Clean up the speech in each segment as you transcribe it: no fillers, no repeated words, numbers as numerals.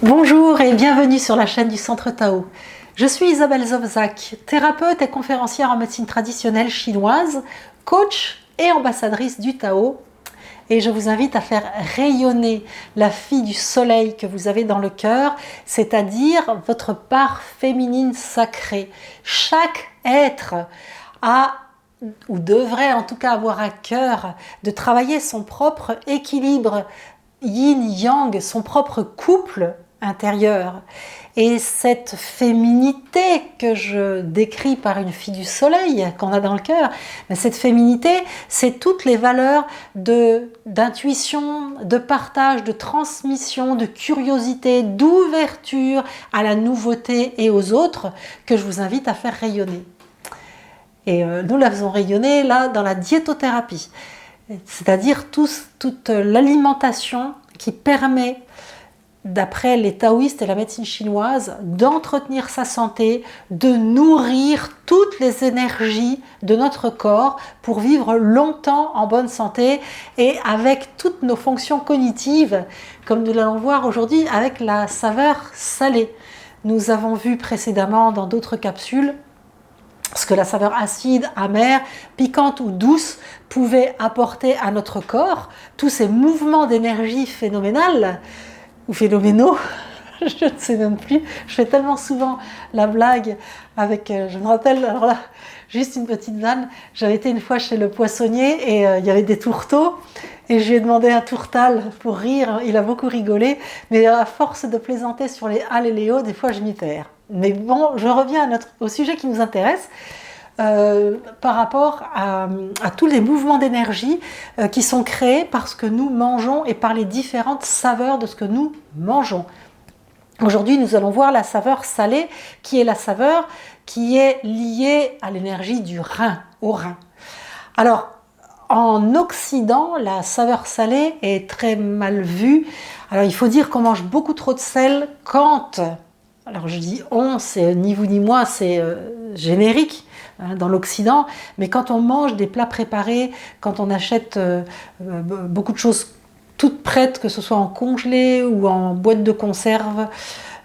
Bonjour et bienvenue sur la chaîne du Centre Tao. Je suis Isabelle Zovzak, thérapeute et conférencière en médecine traditionnelle chinoise, coach et ambassadrice du Tao. Et je vous invite à faire rayonner la fille du soleil que vous avez dans le cœur, c'est-à-dire votre part féminine sacrée. Chaque être a, ou devrait en tout cas avoir à cœur, de travailler son propre équilibre yin-yang, son propre couple intérieur. Et cette féminité que je décris par une fille du soleil qu'on a dans le cœur, mais cette féminité, c'est toutes les valeurs d'intuition, de partage, de transmission, de curiosité, d'ouverture à la nouveauté et aux autres que je vous invite à faire rayonner. Et nous la faisons rayonner là dans la diétothérapie, c'est-à-dire toute l'alimentation qui permet, d'après les taoïstes et la médecine chinoise, d'entretenir sa santé, de nourrir toutes les énergies de notre corps pour vivre longtemps en bonne santé et avec toutes nos fonctions cognitives, comme nous l'allons voir aujourd'hui avec la saveur salée. Nous avons vu précédemment dans d'autres capsules ce que la saveur acide, amère, piquante ou douce pouvait apporter à notre corps, tous ces mouvements d'énergie phénoménales, ou phénoménaux, je ne sais même plus, je fais tellement souvent la blague avec, je me rappelle, alors là, juste une petite vanne, j'avais été une fois chez le poissonnier et il y avait des tourteaux, et je lui ai demandé un tourtal pour rire, il a beaucoup rigolé, mais à force de plaisanter sur les hals et les hauts, des fois je m'y perds. Mais bon, je reviens au sujet qui nous intéresse, par rapport à tous les mouvements d'énergie qui sont créés parce que nous mangeons et par les différentes saveurs de ce que nous mangeons. Aujourd'hui, nous allons voir la saveur salée, qui est la saveur qui est liée à l'énergie du rein, au rein. Alors, en Occident, la saveur salée est très mal vue. Alors, il faut dire qu'on mange beaucoup trop de sel quand... Alors je dis on, c'est ni vous ni moi, c'est générique dans l'Occident, mais quand on mange des plats préparés, quand on achète beaucoup de choses toutes prêtes, que ce soit en congelé ou en boîte de conserve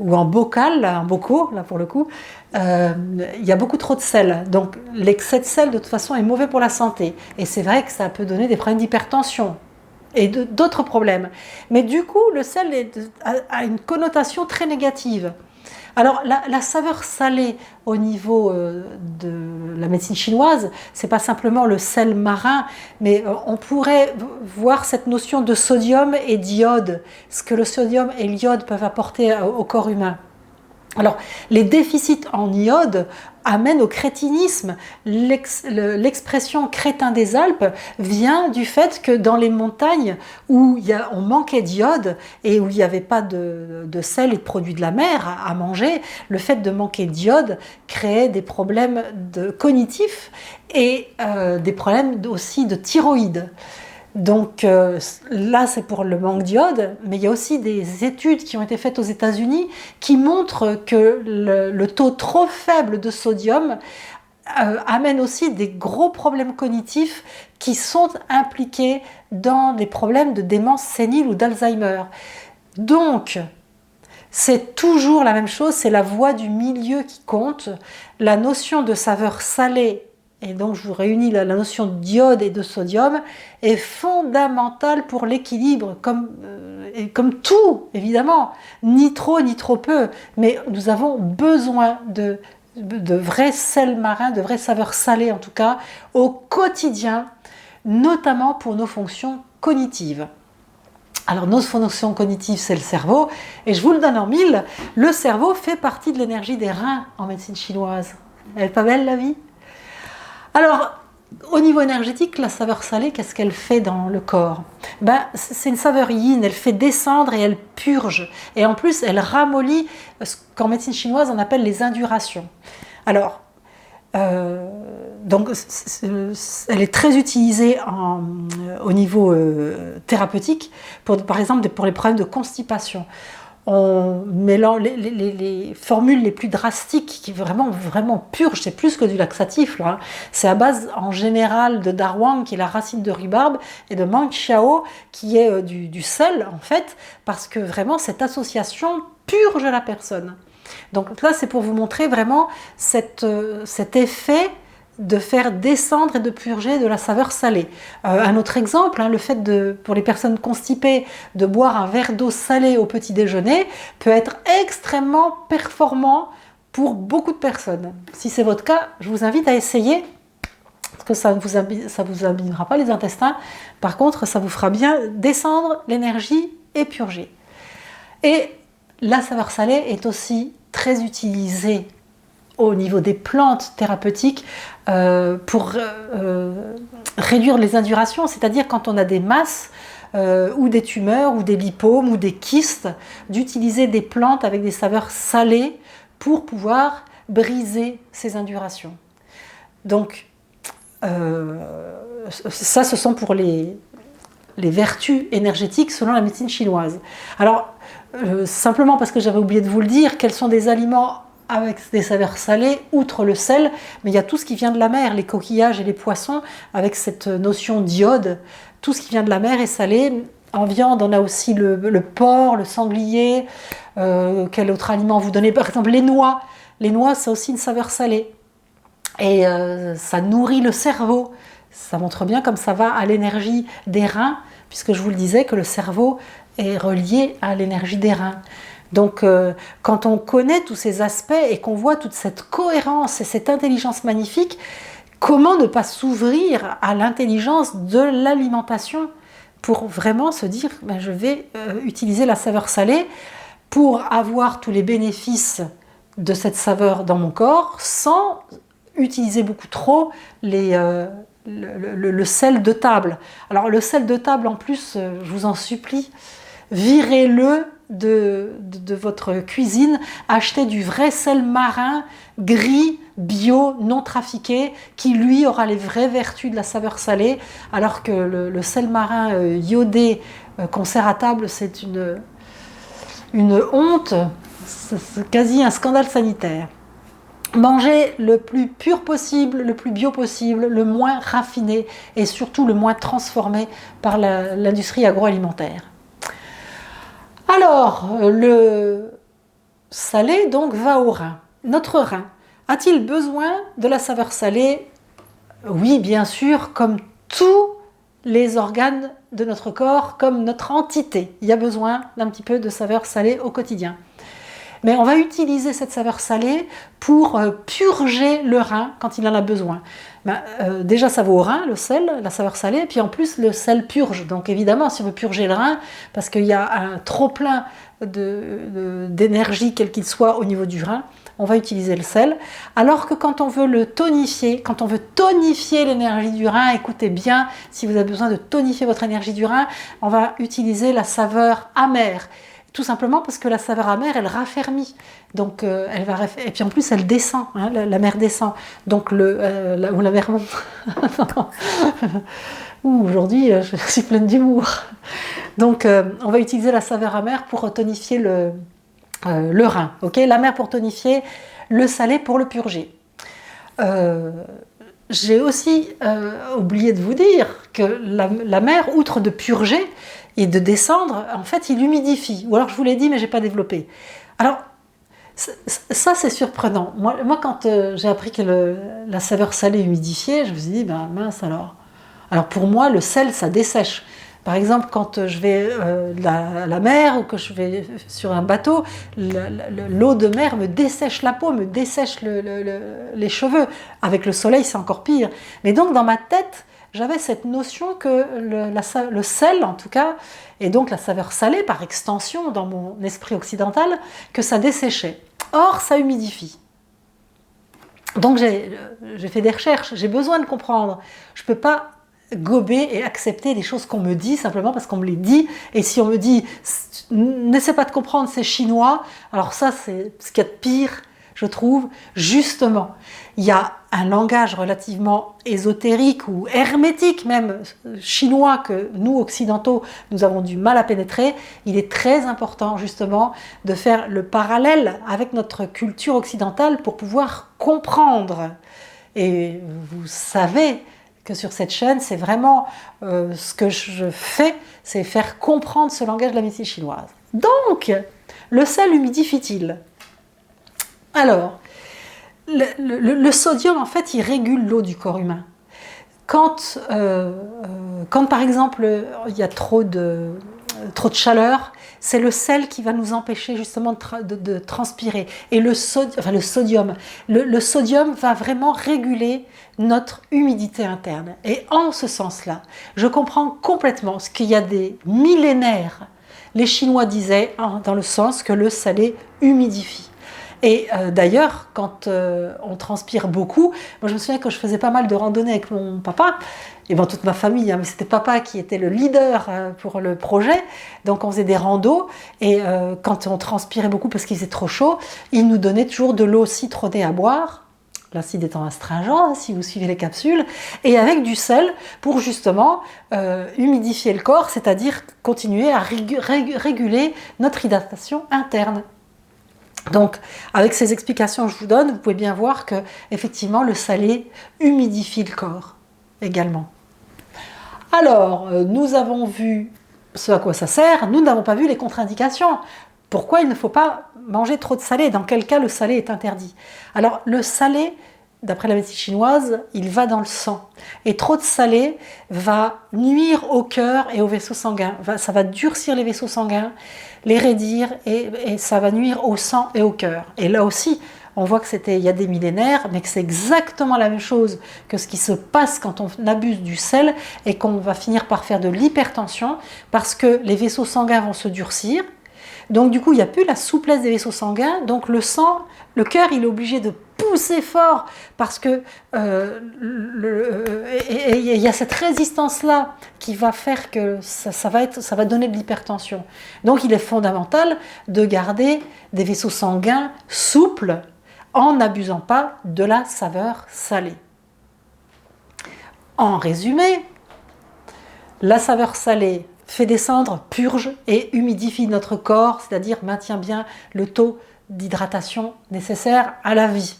ou en bocal, en bocaux, là pour le coup, il y a beaucoup trop de sel. Donc l'excès de sel de toute façon est mauvais pour la santé. Et c'est vrai que ça peut donner des problèmes d'hypertension et d'autres problèmes. Mais du coup, le sel a une connotation très négative. Alors la saveur salée au niveau de la médecine chinoise, c'est pas simplement le sel marin, mais on pourrait voir cette notion de sodium et d'iode, ce que le sodium et l'iode peuvent apporter au corps humain. Alors, les déficits en iode amènent au crétinisme. L'expression crétin des Alpes vient du fait que dans les montagnes où on manquait d'iode et où il n'y avait pas de sel et de produits de la mer à manger, le fait de manquer d'iode créait des problèmes cognitifs et des problèmes aussi de thyroïde. Donc là, c'est pour le manque d'iode, mais il y a aussi des études qui ont été faites aux États-Unis qui montrent que le taux trop faible de sodium amène aussi des gros problèmes cognitifs qui sont impliqués dans des problèmes de démence sénile ou d'Alzheimer. Donc, c'est toujours la même chose, c'est la voie du milieu qui compte. La notion de saveur salée, et donc je vous réunis la notion d'iode et de sodium, est fondamentale pour l'équilibre, comme tout, évidemment, ni trop ni trop peu, mais nous avons besoin de vrais sels marins, de vraies saveurs salées en tout cas, au quotidien, notamment pour nos fonctions cognitives. Alors nos fonctions cognitives, c'est le cerveau, et je vous le donne en mille, le cerveau fait partie de l'énergie des reins en médecine chinoise. Elle est pas belle la vie ? Alors, au niveau énergétique, la saveur salée, qu'est-ce qu'elle fait dans le corps ? C'est une saveur yin, elle fait descendre et elle purge. Et en plus, elle ramollit ce qu'en médecine chinoise on appelle les indurations. Alors, donc, elle est très utilisée au niveau thérapeutique, par exemple pour les problèmes de constipation. On mélange les formules les plus drastiques qui vraiment purgent, c'est plus que du laxatif là, hein. C'est à base en général de darwang qui est la racine de rhubarbe et de mangqiao qui est du sel en fait, parce que vraiment cette association purge la personne. Donc là, c'est pour vous montrer vraiment cet effet de faire descendre et de purger de la saveur salée. Un autre exemple, le fait pour les personnes constipées de boire un verre d'eau salée au petit déjeuner peut être extrêmement performant pour beaucoup de personnes. Si c'est votre cas, je vous invite à essayer, parce que ça ne vous abîmera pas les intestins. Par contre, ça vous fera bien descendre l'énergie et purger. Et la saveur salée est aussi très utilisée au niveau des plantes thérapeutiques pour réduire les indurations, c'est-à-dire quand on a des masses ou des tumeurs ou des lipomes ou des kystes, d'utiliser des plantes avec des saveurs salées pour pouvoir briser ces indurations. Donc ça, ce sont pour les vertus énergétiques selon la médecine chinoise. Alors, simplement parce que j'avais oublié de vous le dire, quels sont des aliments avec des saveurs salées, outre le sel, mais il y a tout ce qui vient de la mer, les coquillages et les poissons, avec cette notion d'iode. Tout ce qui vient de la mer est salé. En viande, on a aussi le porc, le sanglier. Quel autre aliment vous donnez? Par exemple, les noix. Les noix, c'est aussi une saveur salée. Et ça nourrit le cerveau. Ça montre bien comme ça va à l'énergie des reins, puisque je vous le disais que le cerveau est relié à l'énergie des reins. Donc quand on connaît tous ces aspects et qu'on voit toute cette cohérence et cette intelligence magnifique, comment ne pas s'ouvrir à l'intelligence de l'alimentation pour vraiment se dire je vais utiliser la saveur salée pour avoir tous les bénéfices de cette saveur dans mon corps sans utiliser beaucoup trop le sel de table. Alors le sel de table en plus, je vous en supplie, virez-le de votre cuisine, achetez du vrai sel marin, gris, bio, non trafiqué, qui lui aura les vraies vertus de la saveur salée, alors que le sel marin iodé qu'on sert à table, c'est une honte, c'est quasi un scandale sanitaire. Mangez le plus pur possible, le plus bio possible, le moins raffiné et surtout le moins transformé par l'industrie agroalimentaire. Alors, le salé donc va au rein. Notre rein a-t-il besoin de la saveur salée? Oui, bien sûr, comme tous les organes de notre corps, comme notre entité. Il y a besoin d'un petit peu de saveur salée au quotidien. Mais on va utiliser cette saveur salée pour purger le rein quand il en a besoin. Déjà, ça va au rein, le sel, la saveur salée, et puis en plus, le sel purge. Donc évidemment, si on veut purger le rein, parce qu'il y a un trop-plein d'énergie, quel qu'il soit, au niveau du rein, on va utiliser le sel. Alors que quand on veut le tonifier, quand on veut tonifier l'énergie du rein, écoutez bien, si vous avez besoin de tonifier votre énergie du rein, on va utiliser la saveur amère. Tout simplement parce que la saveur amère, elle raffermit. Donc, et puis en plus, elle descend, la mer descend. Donc, ou la mer monte. Aujourd'hui, je suis pleine d'humour. Donc, on va utiliser la saveur amère pour tonifier le rein. Okay, l'amère pour tonifier, le salé pour le purger. J'ai aussi oublié de vous dire que la mer, outre de purger, et de descendre, en fait, il humidifie. Ou alors, je vous l'ai dit, mais je n'ai pas développé. Alors, ça, c'est surprenant. Moi quand j'ai appris que la saveur salée humidifiait, je me suis dit, mince alors. Alors, pour moi, le sel, ça dessèche. Par exemple, quand je vais à la mer ou que je vais sur un bateau, l'eau de mer me dessèche la peau, me dessèche les cheveux. Avec le soleil, c'est encore pire. Mais donc, dans ma tête, j'avais cette notion que le sel, en tout cas, et donc la saveur salée par extension dans mon esprit occidental, que ça desséchait. Or, ça humidifie. Donc j'ai fait des recherches, j'ai besoin de comprendre. Je ne peux pas gober et accepter les choses qu'on me dit simplement parce qu'on me les dit. Et si on me dit « n'essaie pas de comprendre, c'est chinois », alors ça, c'est ce qu'il y a de pire, je trouve. Justement, il y a un langage relativement ésotérique ou hermétique même, chinois, que nous, occidentaux, nous avons du mal à pénétrer. Il est très important justement de faire le parallèle avec notre culture occidentale pour pouvoir comprendre. Et vous savez que sur cette chaîne, c'est vraiment ce que je fais, c'est faire comprendre ce langage de la médecine chinoise. Donc, Le sel humidifie-t-il? Alors, le sodium, en fait, il régule l'eau du corps humain. Quand par exemple, il y a trop de chaleur, c'est le sel qui va nous empêcher justement de transpirer. Et le sodium va vraiment réguler notre humidité interne. Et en ce sens-là, je comprends complètement ce qu'il y a des millénaires, les Chinois disaient, dans le sens que le salé humidifie. Et d'ailleurs, quand on transpire beaucoup, moi je me souviens quand je faisais pas mal de randonnées avec mon papa, et ben toute ma famille, hein, mais c'était papa qui était le leader pour le projet, donc on faisait des randos, et quand on transpirait beaucoup parce qu'il faisait trop chaud, il nous donnait toujours de l'eau citronnée à boire, l'acide étant astringent, hein, si vous suivez les capsules, et avec du sel pour justement humidifier le corps, c'est-à-dire continuer à réguler notre hydratation interne. Donc, avec ces explications que je vous donne, vous pouvez bien voir que, effectivement, le salé humidifie le corps également. Alors, nous avons vu ce à quoi ça sert, nous n'avons pas vu les contre-indications. Pourquoi il ne faut pas manger trop de salé? Dans quel cas le salé est interdit? Alors, le salé, d'après la médecine chinoise, il va dans le sang. Et trop de salé va nuire au cœur et aux vaisseaux sanguins. Ça va durcir les vaisseaux sanguins, les raidir, et ça va nuire au sang et au cœur. Et là aussi, on voit que il y a des millénaires, mais que c'est exactement la même chose que ce qui se passe quand on abuse du sel et qu'on va finir par faire de l'hypertension parce que les vaisseaux sanguins vont se durcir. Donc du coup, il n'y a plus la souplesse des vaisseaux sanguins, donc le sang, le cœur, il est obligé de pousser fort parce que il y a cette résistance-là qui va faire que ça va donner de l'hypertension. Donc il est fondamental de garder des vaisseaux sanguins souples en n'abusant pas de la saveur salée. En résumé, la saveur salée fait descendre, purge et humidifie notre corps, c'est-à-dire maintient bien le taux d'hydratation nécessaire à la vie.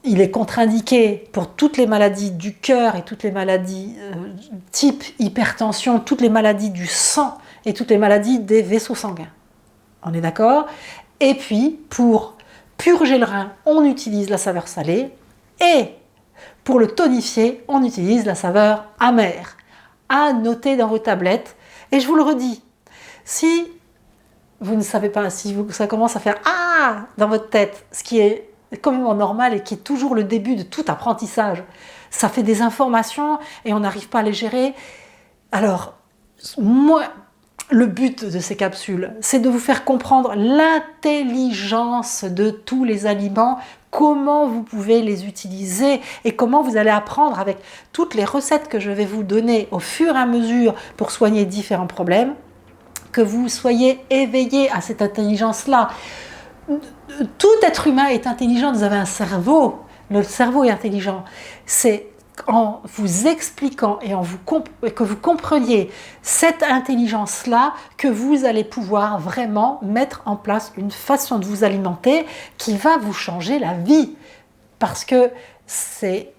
Il est contre-indiqué pour toutes les maladies du cœur et toutes les maladies type hypertension, toutes les maladies du sang et toutes les maladies des vaisseaux sanguins. On est d'accord? Et puis, pour purger le rein, on utilise la saveur salée et pour le tonifier, on utilise la saveur amère. À noter dans vos tablettes. Et je vous le redis, si vous ne savez pas, ça commence à faire « Ah !» dans votre tête, ce qui est complètement normal et qui est toujours le début de tout apprentissage, ça fait des informations et on n'arrive pas à les gérer. Alors, moi, le but de ces capsules, c'est de vous faire comprendre l'intelligence de tous les aliments, comment vous pouvez les utiliser et comment vous allez apprendre avec toutes les recettes que je vais vous donner au fur et à mesure pour soigner différents problèmes, que vous soyez éveillés à cette intelligence-là. Tout être humain est intelligent, vous avez un cerveau, le cerveau est intelligent. C'est en vous expliquant et que vous compreniez cette intelligence-là que vous allez pouvoir vraiment mettre en place une façon de vous alimenter qui va vous changer la vie. Parce que c'est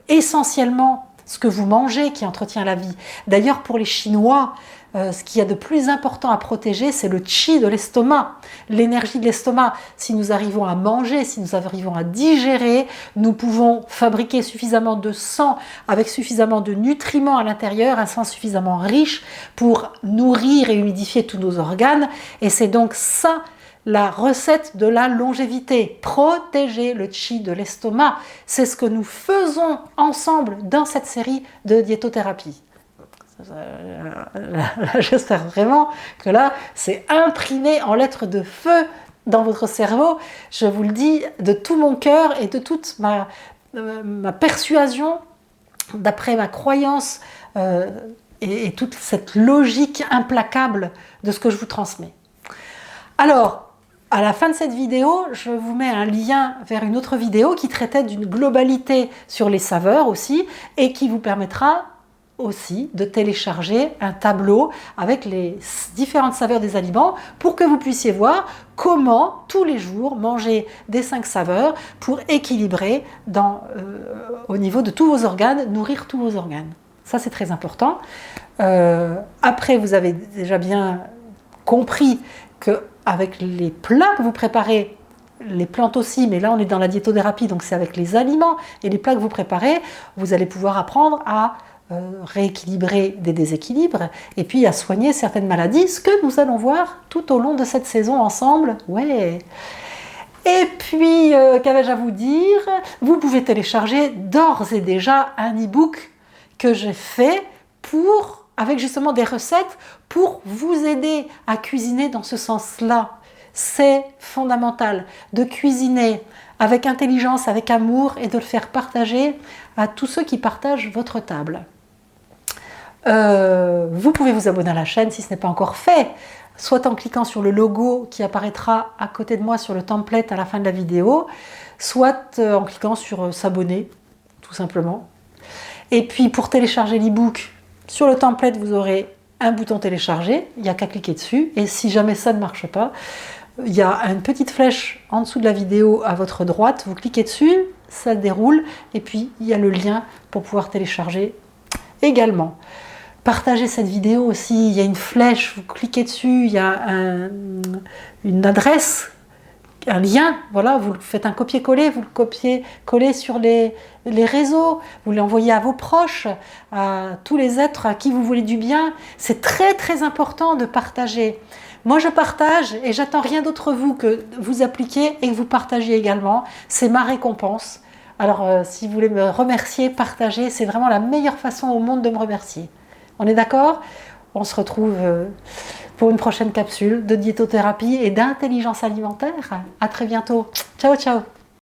essentiellement ce que vous mangez qui entretient la vie. D'ailleurs, pour les Chinois, ce qu'il y a de plus important à protéger, c'est le qi de l'estomac, l'énergie de l'estomac. Si nous arrivons à manger, si nous arrivons à digérer, nous pouvons fabriquer suffisamment de sang avec suffisamment de nutriments à l'intérieur, un sang suffisamment riche pour nourrir et humidifier tous nos organes. Et c'est donc ça la recette de la longévité, protéger le qi de l'estomac. C'est ce que nous faisons ensemble dans cette série de diétothérapie. J'espère vraiment que là, c'est imprimé en lettres de feu dans votre cerveau. Je vous le dis de tout mon cœur et de toute ma persuasion, d'après ma croyance et toute cette logique implacable de ce que je vous transmets. Alors, à la fin de cette vidéo, je vous mets un lien vers une autre vidéo qui traitait d'une globalité sur les saveurs aussi et qui vous permettra aussi de télécharger un tableau avec les différentes saveurs des aliments pour que vous puissiez voir comment tous les jours manger des 5 saveurs pour équilibrer au niveau de tous vos organes, nourrir tous vos organes. Ça, c'est très important. Après, vous avez déjà bien compris qu'avec les plats que vous préparez, les plantes aussi, mais là on est dans la diétothérapie, donc c'est avec les aliments et les plats que vous préparez, vous allez pouvoir apprendre à rééquilibrer des déséquilibres et puis à soigner certaines maladies, ce que nous allons voir tout au long de cette saison ensemble. Ouais. Et puis, qu'avais-je à vous dire? Vous pouvez télécharger d'ores et déjà un e-book que j'ai fait avec justement des recettes pour vous aider à cuisiner dans ce sens-là. C'est fondamental de cuisiner avec intelligence, avec amour et de le faire partager à tous ceux qui partagent votre table. Vous pouvez vous abonner à la chaîne si ce n'est pas encore fait, soit en cliquant sur le logo qui apparaîtra à côté de moi sur le template à la fin de la vidéo, soit en cliquant sur s'abonner, tout simplement. Et puis pour télécharger l'e-book, sur le template vous aurez un bouton télécharger, il n'y a qu'à cliquer dessus, et si jamais ça ne marche pas, il y a une petite flèche en dessous de la vidéo à votre droite, vous cliquez dessus, ça déroule, et puis il y a le lien pour pouvoir télécharger également. Partagez cette vidéo aussi, il y a une flèche, vous cliquez dessus, il y a une adresse, un lien, voilà, vous faites un copier-coller, vous le copiez-coller sur les réseaux, vous l'envoyez à vos proches, à tous les êtres à qui vous voulez du bien. C'est très très important de partager. Moi je partage et j'attends rien d'autre vous que vous appliquiez et que vous partagiez également. C'est ma récompense. Alors si vous voulez me remercier, partagez, c'est vraiment la meilleure façon au monde de me remercier. On est d'accord? On se retrouve pour une prochaine capsule de diétothérapie et d'intelligence alimentaire. À très bientôt. Ciao, ciao.